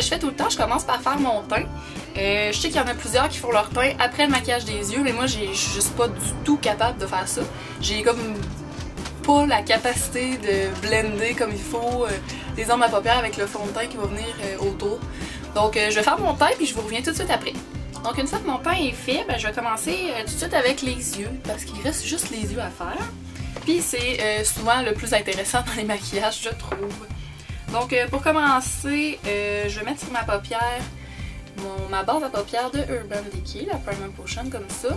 je fais tout le temps, je commence par faire mon teint. Je sais qu'il y en a plusieurs qui font leur teint après le maquillage des yeux, mais moi je suis juste pas du tout capable de faire ça. J'ai comme pas la capacité de blender comme il faut les ombres à paupières avec le fond de teint qui va venir autour. Donc je vais faire mon teint puis je vous reviens tout de suite après. Donc une fois que mon teint est fait, ben, je vais commencer tout de suite avec les yeux parce qu'il reste juste les yeux à faire. Puis c'est souvent le plus intéressant dans les maquillages, je trouve. Donc pour commencer, je vais mettre sur ma paupière ma base à paupières de Urban Decay, la Primer Potion comme ça.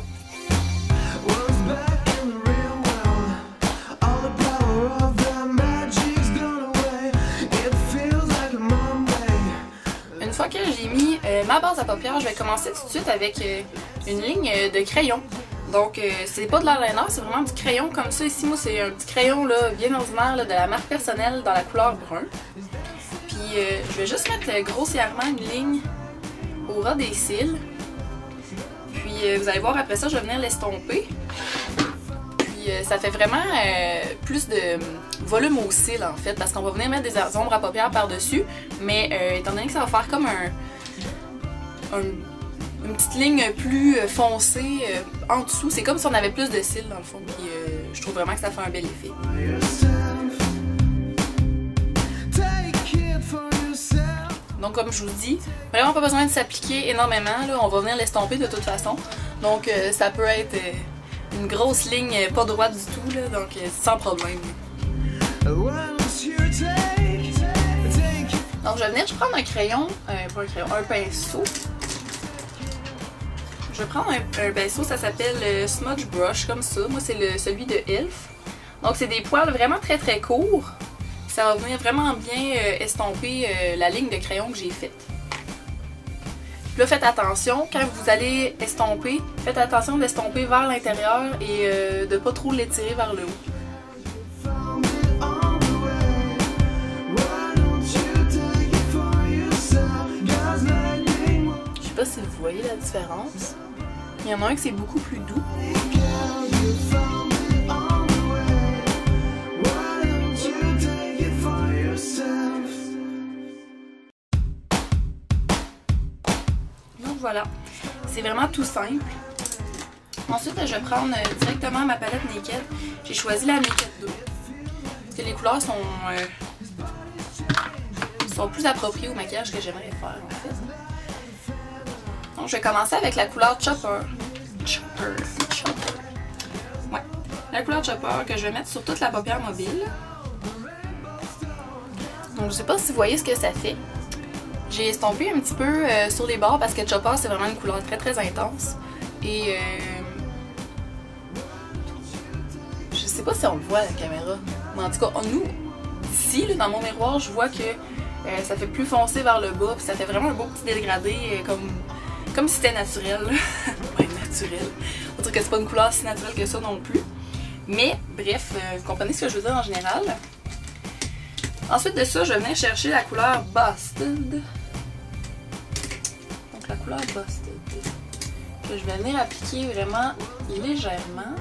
Une fois que j'ai mis ma base à paupières, je vais commencer tout de suite avec une ligne de crayon. Donc c'est pas de l'eyeliner, c'est vraiment du crayon comme ça. Ici, moi c'est un petit crayon là, bien ordinaire là, de la marque personnelle dans la couleur brun. Puis je vais juste mettre grossièrement une ligne au ras des cils. Puis vous allez voir après ça, je vais venir l'estomper. Puis ça fait vraiment plus de volume aux cils en fait, parce qu'on va venir mettre des ombres à paupières par-dessus. Mais étant donné que ça va faire comme une petite ligne plus foncée en dessous, c'est comme si on avait plus de cils dans le fond. Puis je trouve vraiment que ça fait un bel effet. Donc comme je vous dis, vraiment pas besoin de s'appliquer énormément, là. On va venir l'estomper de toute façon. Donc ça peut être une grosse ligne pas droite du tout, là, donc sans problème. Donc je vais venir, je prends un crayon, pas un crayon, un pinceau. Je vais prendre un pinceau, ça s'appelle Smudge Brush comme ça. Moi c'est celui de Elf. Donc c'est des poils vraiment très très courts. Ça va venir vraiment bien estomper la ligne de crayon que j'ai faite. Là, faites attention, quand vous allez estomper, faites attention d'estomper vers l'intérieur et de pas trop l'étirer vers le haut. Je sais pas si vous voyez la différence. Il y en a un qui c'est beaucoup plus doux. Voilà, c'est vraiment tout simple. Ensuite, je vais prendre directement ma palette Naked. J'ai choisi la Naked 2. Parce que les couleurs sont plus appropriées au maquillage que j'aimerais faire en fait. Donc, je vais commencer avec la couleur Chopper. Ouais, la couleur Chopper que je vais mettre sur toute la paupière mobile. Donc, je sais pas si vous voyez ce que ça fait. J'ai estompé un petit peu sur les bords parce que Chopper c'est vraiment une couleur très très intense. Et je sais pas si on le voit à la caméra. Mais en tout cas, nous, ici, là, dans mon miroir, je vois que ça fait plus foncé vers le bas. Puis ça fait vraiment un beau petit dégradé comme si c'était naturel. Ouais, naturel. On dirait que c'est pas une couleur si naturelle que ça non plus. Mais bref, vous comprenez ce que je veux dire en général. Ensuite de ça, je vais venir chercher la couleur Busted. Donc la couleur Busted. Que je vais venir appliquer vraiment légèrement.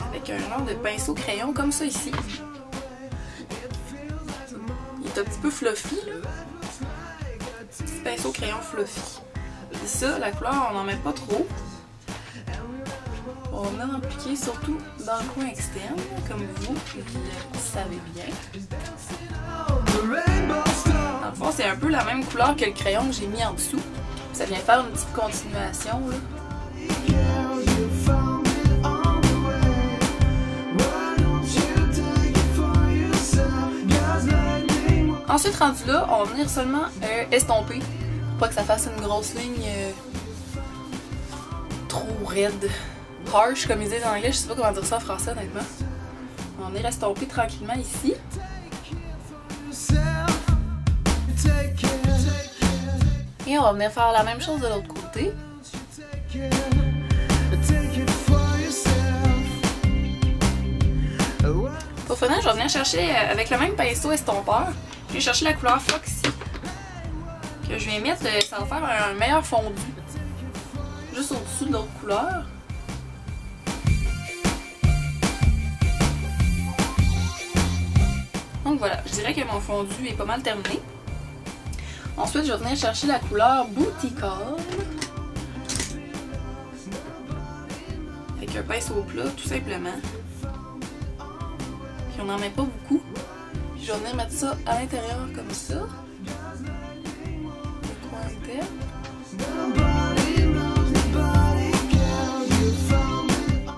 Avec un genre de pinceau crayon comme ça ici. Il est un petit peu fluffy là. Petit pinceau crayon fluffy. Et ça, la couleur, on n'en met pas trop. On va venir appliquer surtout dans le coin externe, comme vous le savez bien. Dans le fond, c'est un peu la même couleur que le crayon que j'ai mis en dessous. Ça vient faire une petite continuation, là. Ensuite, rendu là, on va venir seulement estomper. Pour pas que ça fasse une grosse ligne trop raide. Harsh, comme ils disent en anglais, je sais pas comment dire ça en français honnêtement. On est estompé tranquillement ici. Et on va venir faire la même chose de l'autre côté. Pour finir, je vais venir chercher avec le même pinceau estompeur. Je vais chercher la couleur Foxy. Que je vais mettre, ça va faire un meilleur fondu. Juste au-dessus de l'autre couleur. Donc voilà, je dirais que mon fondu est pas mal terminé. Ensuite, je vais venir chercher la couleur Booty Call. Avec un pinceau plat, tout simplement. Puis on n'en met pas beaucoup. Puis je vais venir mettre ça à l'intérieur comme ça. Le coin interne.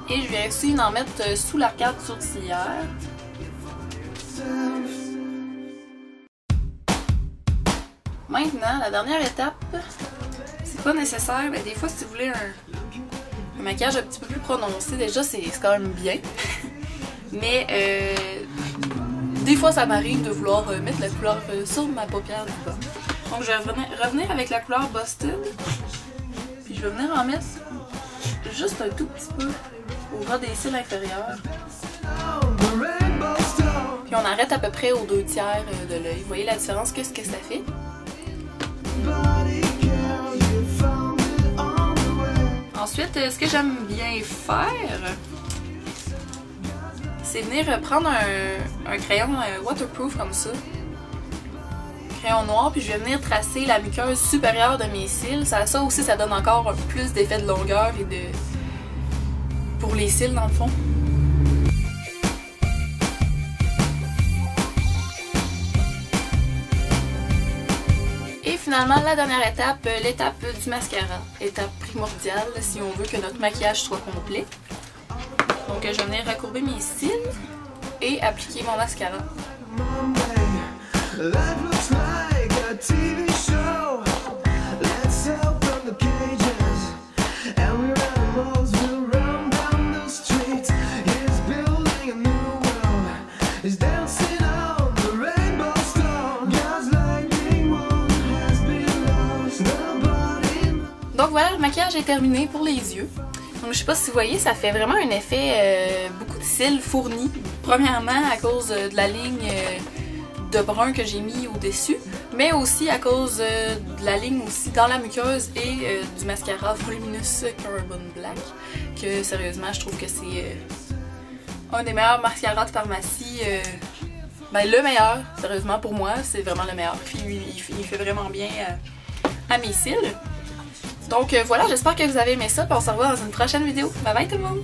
Et je vais aussi en mettre sous l'arcade sourcilière. Maintenant, la dernière étape, c'est pas nécessaire, mais des fois si vous voulez un maquillage un petit peu plus prononcé, déjà c'est quand même bien. Mais des fois ça m'arrive de vouloir mettre la couleur sur ma paupière du bas. Donc je vais revenir avec la couleur Busted. Puis je vais venir en mettre juste un tout petit peu au ras des cils inférieurs. Puis on arrête à peu près aux 2/3 de l'œil. Vous voyez la différence, qu'est-ce que ça fait? Ensuite, ce que j'aime bien faire, c'est venir prendre un crayon waterproof comme ça. Crayon noir, puis je vais venir tracer la muqueuse supérieure de mes cils. Ça aussi, ça donne encore plus d'effet de longueur et de... pour les cils dans le fond. Finalement, la dernière étape, l'étape du mascara. Étape primordiale si on veut que notre maquillage soit complet. Donc je vais venir recourber mes cils et appliquer mon mascara. Donc voilà, le maquillage est terminé pour les yeux. Donc je sais pas si vous voyez, ça fait vraiment un effet beaucoup de cils fournis. Premièrement à cause de la ligne de brun que j'ai mis au-dessus, mais aussi à cause de la ligne aussi dans la muqueuse et du mascara Voluminous Carbon Black, que sérieusement je trouve que c'est un des meilleurs mascaras de pharmacie. Ben, le meilleur, sérieusement pour moi, c'est vraiment le meilleur. Puis il fait vraiment bien à mes cils. Donc voilà, j'espère que vous avez aimé ça, puis on se revoit dans une prochaine vidéo. Bye bye tout le monde!